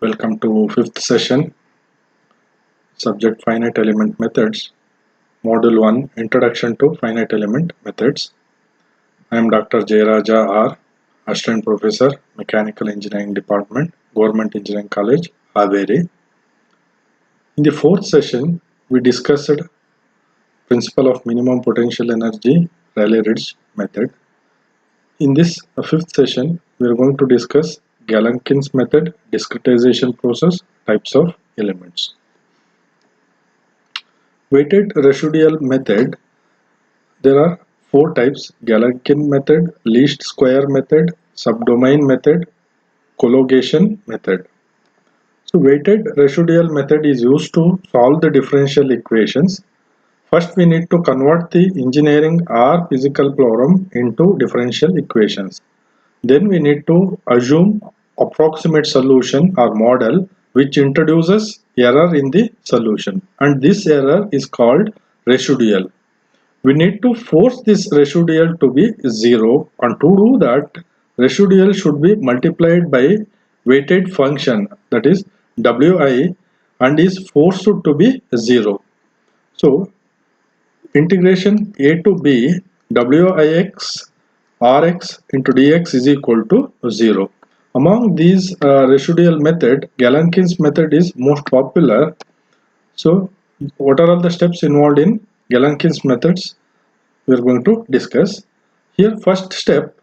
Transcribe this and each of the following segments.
Welcome to fifth session, subject finite element methods, module 1, introduction to finite element methods. I am Dr. Jayaraja R, assistant professor, mechanical engineering department, government engineering college, Haveri. In the fourth session, we discussed principle of minimum potential energy Rayleigh-Ritz method. In this fifth session, we are going to discuss Galenkin's method, discretization process, types of elements. Weighted residual method. There are four types: Galenkin method, least square method, subdomain method, colligation method. So weighted residual method is used to solve the differential equations. First we need to convert the engineering or physical problem into differential equations. Then we need to assume approximate solution or model which introduces error in the solution, and this error is called residual. We need to force this residual to be 0, and to do that residual should be multiplied by weighted function, that is Wi, and is forced to be 0. So integration a to b Wix Rx into dx is equal to 0. Among these residual method, Galenkin's method is most popular. So what are all the steps involved in Galenkin's methods? We are going to discuss. Here, first step,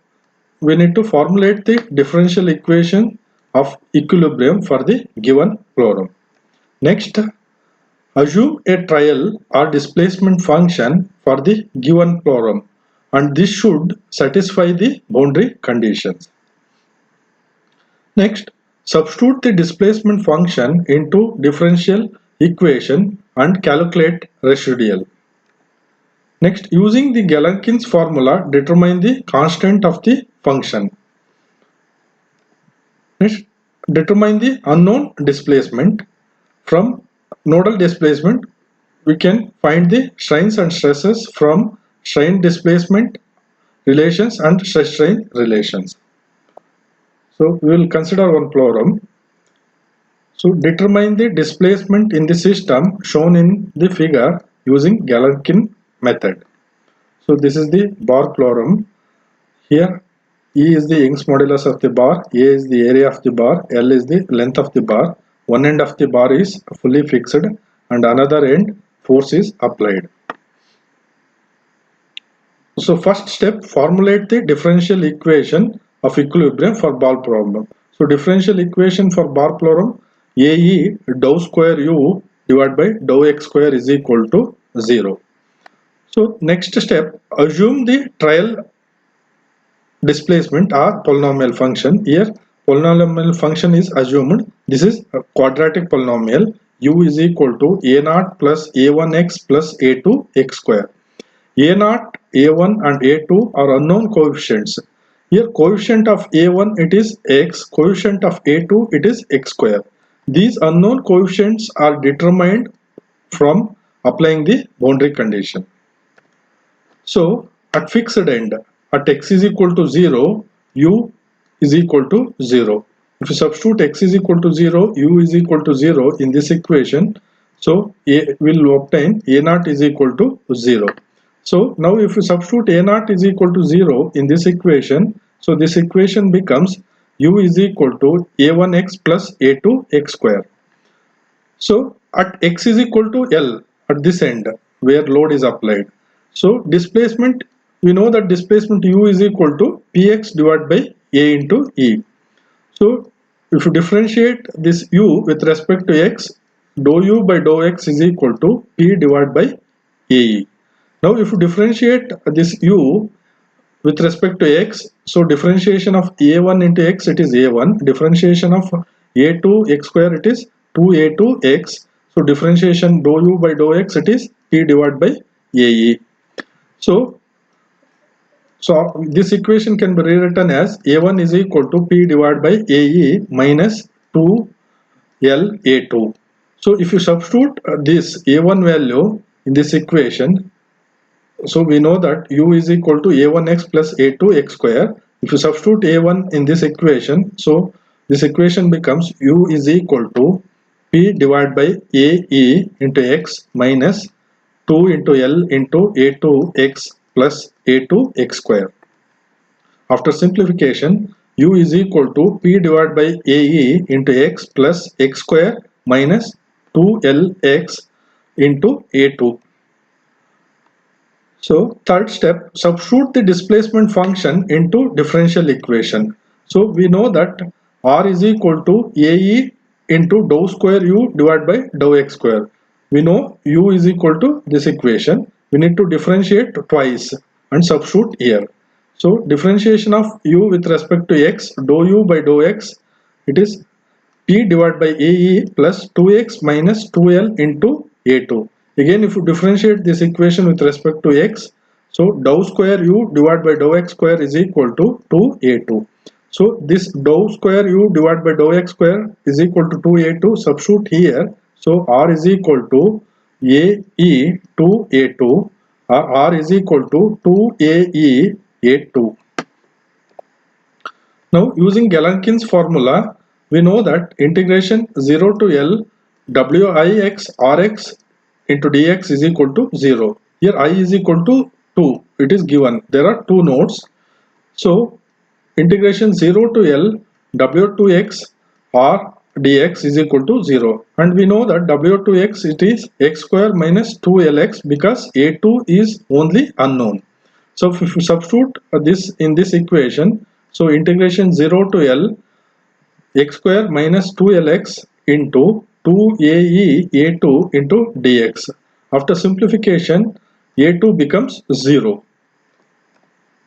we need to formulate the differential equation of equilibrium for the given problem. Next, assume a trial or displacement function for the given problem, and this should satisfy the boundary conditions. Next, substitute the displacement function into differential equation and calculate residual. Next, using the Galenkin's formula, determine the constant of the function. Next, determine the unknown displacement. From nodal displacement, we can find the strains and stresses from strain displacement relations and stress strain relations. So we will consider one problem. So determine the displacement in the system shown in the figure using Galenkin method. So this is the bar problem. Here E is the Young's modulus of the bar, A is the area of the bar, L is the length of the bar. One end of the bar is fully fixed and another end force is applied. So first step, formulate the differential equation of equilibrium for bar problem. So differential equation for bar problem, AE dou square U divided by dou x square is equal to 0. So next step, assume the trial displacement or polynomial function. Here polynomial function is assumed. This is a quadratic polynomial. U is equal to a0 plus a1x plus a2x square. a0, a1 and a2 are unknown coefficients. Here coefficient of a1 it is x, coefficient of a2 it is x square. These unknown coefficients are determined from applying the boundary condition. So at fixed end, at x is equal to 0, u is equal to 0. If you substitute x is equal to 0, u is equal to 0 in this equation, so a will obtain a0 is equal to 0. So now if you substitute a0 is equal to 0 in this equation, so this equation becomes u is equal to a1x plus a2x square. So at x is equal to L at this end where load is applied. So displacement, we know that displacement u is equal to px divided by a into e. So if you differentiate this u with respect to x, dou u by dou x is equal to p divided by ae. Now if you differentiate this u with respect to x, so differentiation of a1 into x it is a1, differentiation of a2 x square it is 2a2 x, so differentiation dou u by dou x it is p divided by ae. So this equation can be rewritten as a1 is equal to p divided by ae minus 2l a2. So if you substitute this a1 value in this equation, so we know that u is equal to a1x plus a2x square. If you substitute a1 in this equation, so this equation becomes u is equal to P divided by AE into x minus 2 into L into A2x plus A2x square. After simplification, u is equal to P divided by AE into x plus x square minus 2LX into A2. So third step, substitute the displacement function into differential equation. So we know that R is equal to AE into dou square u divided by dou x square. We know u is equal to this equation. We need to differentiate twice and substitute here. So differentiation of u with respect to x, dou u by dou x, it is P divided by AE plus 2x minus 2L into A2. Again, if you differentiate this equation with respect to x, so dou square u divided by dou x square is equal to 2A2. So this dou square u divided by dou x square is equal to 2A2. Substitute here. So R is equal to AE 2A2 or R is equal to 2AE A2. Now using Galenkin's formula, we know that integration 0 to L Wix Rx into dx is equal to 0. Here I is equal to 2. It is given. There are two nodes. So integration 0 to L W2x R dx is equal to 0. And we know that W2x it is x square minus 2lx because A2 is only unknown. So if you substitute this in this equation, so integration 0 to L x square minus 2lx into 2ae a2 into dx. After simplification, a2 becomes 0.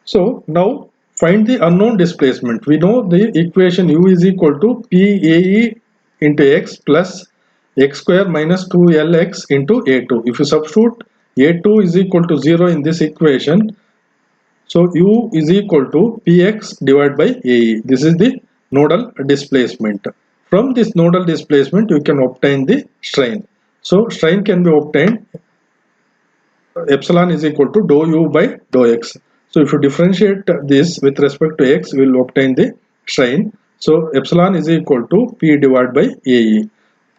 So now find the unknown displacement. We know the equation u is equal to pae into x plus x square minus 2lx into a2. If you substitute a2 is equal to 0 in this equation, so u is equal to px divided by ae. This is the nodal displacement. From this nodal displacement, you can obtain the strain. So strain can be obtained epsilon is equal to dou u by dou x. So if you differentiate this with respect to x, we will obtain the strain. So epsilon is equal to P divided by AE.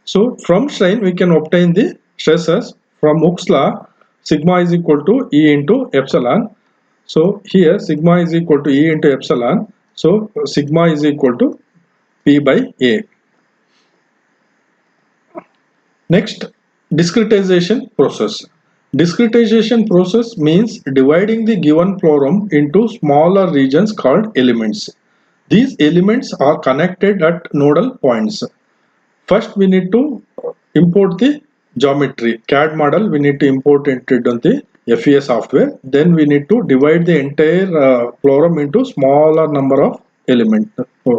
So from strain we can obtain the stresses. From Hooke's law, sigma is equal to E into epsilon. So here sigma is equal to E into epsilon. So sigma is equal to P by A. Next, discretization process. Discretization process means dividing the given problem into smaller regions called elements. These elements are connected at nodal points. First, we need to import the geometry. CAD model we need to import into the FEA software. Then we need to divide the entire problem into smaller number of elements,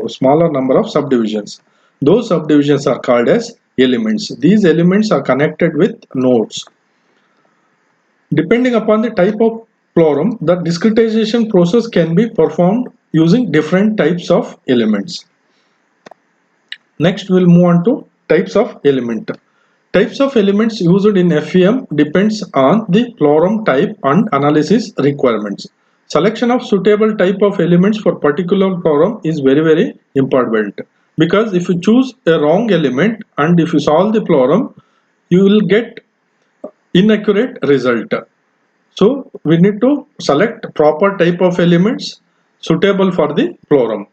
smaller number of subdivisions. Those subdivisions are called as elements. These elements are connected with nodes. Depending upon the type of problem, the discretization process can be performed using different types of elements. Next, we'll move on to types of element. Types of elements used in FEM depends on the problem type and analysis requirements. Selection of suitable type of elements for particular problem is very important, because if you choose a wrong element and if you solve the problem, you will get inaccurate result. So we need to select proper type of elements suitable for the problem.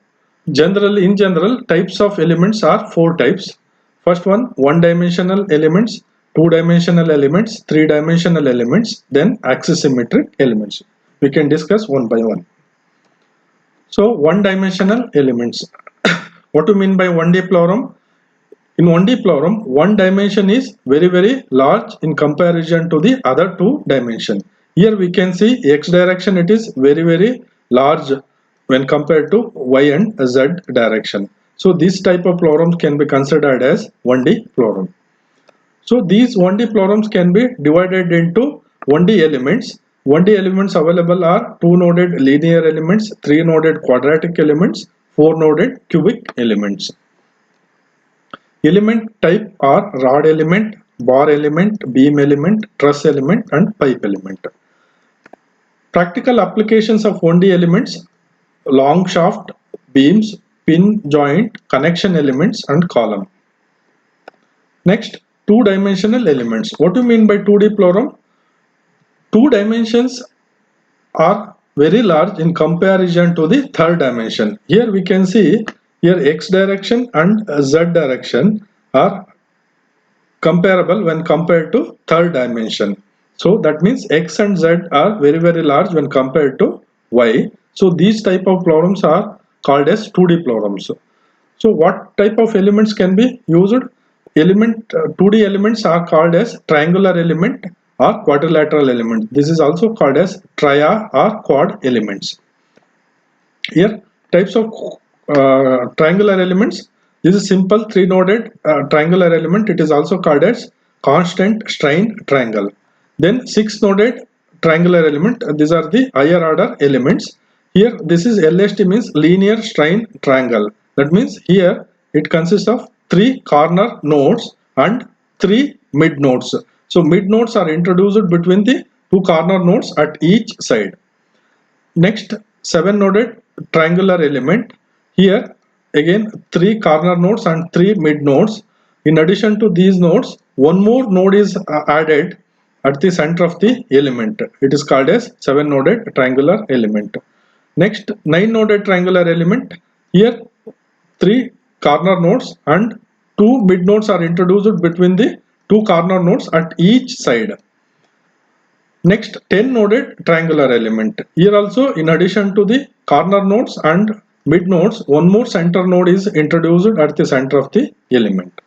Generally, in general, types of elements are 4 types. First one-dimensional elements, 2-dimensional elements, 3-dimensional elements, then axisymmetric elements. We can discuss one by one. So 1-dimensional elements. What do you mean by 1D problem? In 1D problem, one dimension is very large in comparison to the other 2 dimension. Here we can see x direction, it is very large when compared to y and z direction. So this type of problems can be considered as 1D problem. So these 1D problems can be divided into 1D elements. 1D elements available are 2-noded linear elements, 3-noded quadratic elements, 4-noded cubic elements. Element type are rod element, bar element, beam element, truss element and pipe element. Practical applications of 1D elements: long shaft, beams, pin joint, connection elements and column. Next, two-dimensional elements. What do you mean by 2D plorom? Two dimensions are very large in comparison to the third dimension. Here we can see here x direction and z direction are comparable when compared to third dimension. So that means x and z are very large when compared to y. So these type of plorums are called as 2D plorums. So what type of elements can be used? 2D elements are called as triangular element or quadrilateral element. This is also called as tria or quad elements. Here types of triangular elements. This is simple three-noded triangular element. It is also called as constant strain triangle. Then six-noded triangular element. These are the higher order elements. Here this is LST, means linear strain triangle. That means here it consists of 3 corner nodes and 3 mid nodes. So mid nodes are introduced between the 2 corner nodes at each side. Next, 7-noded triangular element. Here again 3 corner nodes and 3 mid nodes. In addition to these nodes, one more node is added at the center of the element. It is called as 7-noded triangular element. Next, 9-noded triangular element. Here 3 corner nodes and 2 mid nodes are introduced between the 2 corner nodes at each side. Next, 10-noded triangular element. Here also, in addition to the corner nodes and mid nodes, one more center node is introduced at the center of the element.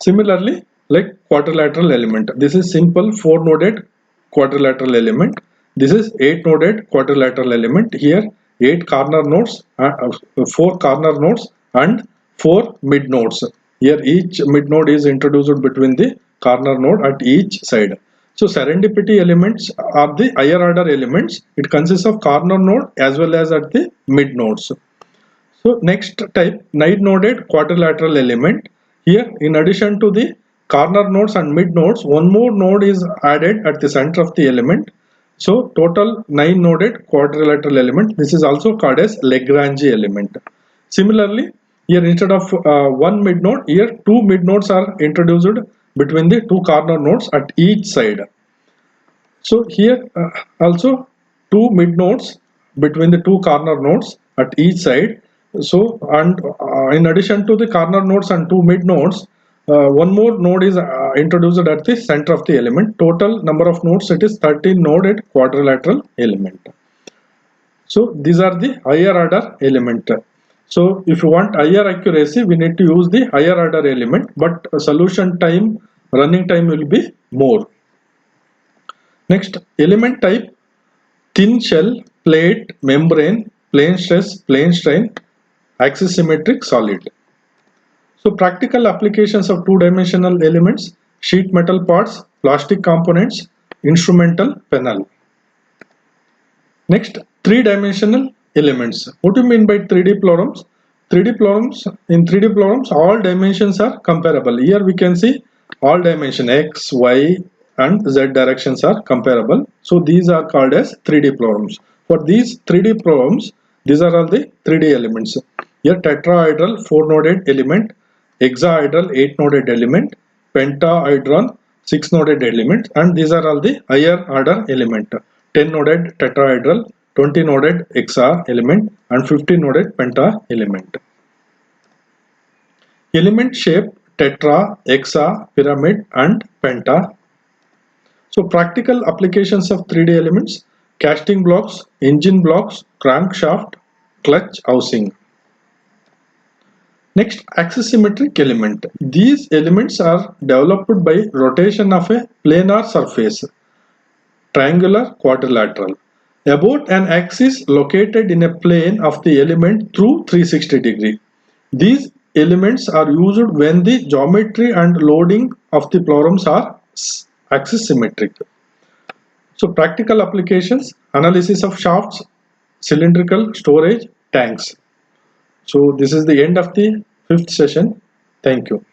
Similarly, like quadrilateral element, this is simple 4-noded quadrilateral element. This is 8-noded quadrilateral element. Here 8 corner nodes, 4 corner nodes and 4 mid nodes. Here each mid node is introduced between the corner node at each side. So serendipity elements are the higher order elements. It consists of corner node as well as at the mid nodes. So next type, 9-noded quadrilateral element. Here in addition to the corner nodes and mid nodes, one more node is added at the center of the element. So total 9-noded quadrilateral element. This is also called as Lagrange element. Similarly, here instead of one mid node, here 2 mid nodes are introduced between the 2 corner nodes at each side. So here also 2 mid nodes between the 2 corner nodes at each side. So and in addition to the corner nodes and 2 mid nodes, one more node is introduced at the center of the element. Total number of nodes, it is 13-noded quadrilateral element. So these are the higher order element. So if you want higher accuracy, we need to use the higher order element, but solution time, running time will be more. Next, element type: thin shell, plate, membrane, plane stress, plane strain, axis symmetric, solid. So practical applications of two-dimensional elements: sheet metal parts, plastic components, instrumental panel. Next, three-dimensional elements. What do you mean by 3D plorums? 3D plorums, in 3D plorums, all dimensions are comparable. Here we can see all dimension x, y and z directions are comparable. So these are called as 3D plorums. For these 3D plorums, these are all the 3D elements. Here tetrahedral 4-noded element, hexahedral 8-noded element, pentahedron 6-noded element, and these are all the higher order element. 10-noded tetrahedral, 20-noded hexa element and 50-noded penta element. Element shape: tetra, hexa, pyramid and penta. So practical applications of 3D elements: casting blocks, engine blocks, crankshaft, clutch housing. Next, axis symmetric element. These elements are developed by rotation of a planar surface, triangular, quadrilateral, about an axis located in a plane of the element through 360 degree. These elements are used when the geometry and loading of the plorums are axis symmetric. So practical applications: analysis of shafts, cylindrical storage, tanks. So this is the end of the 5th session. Thank you.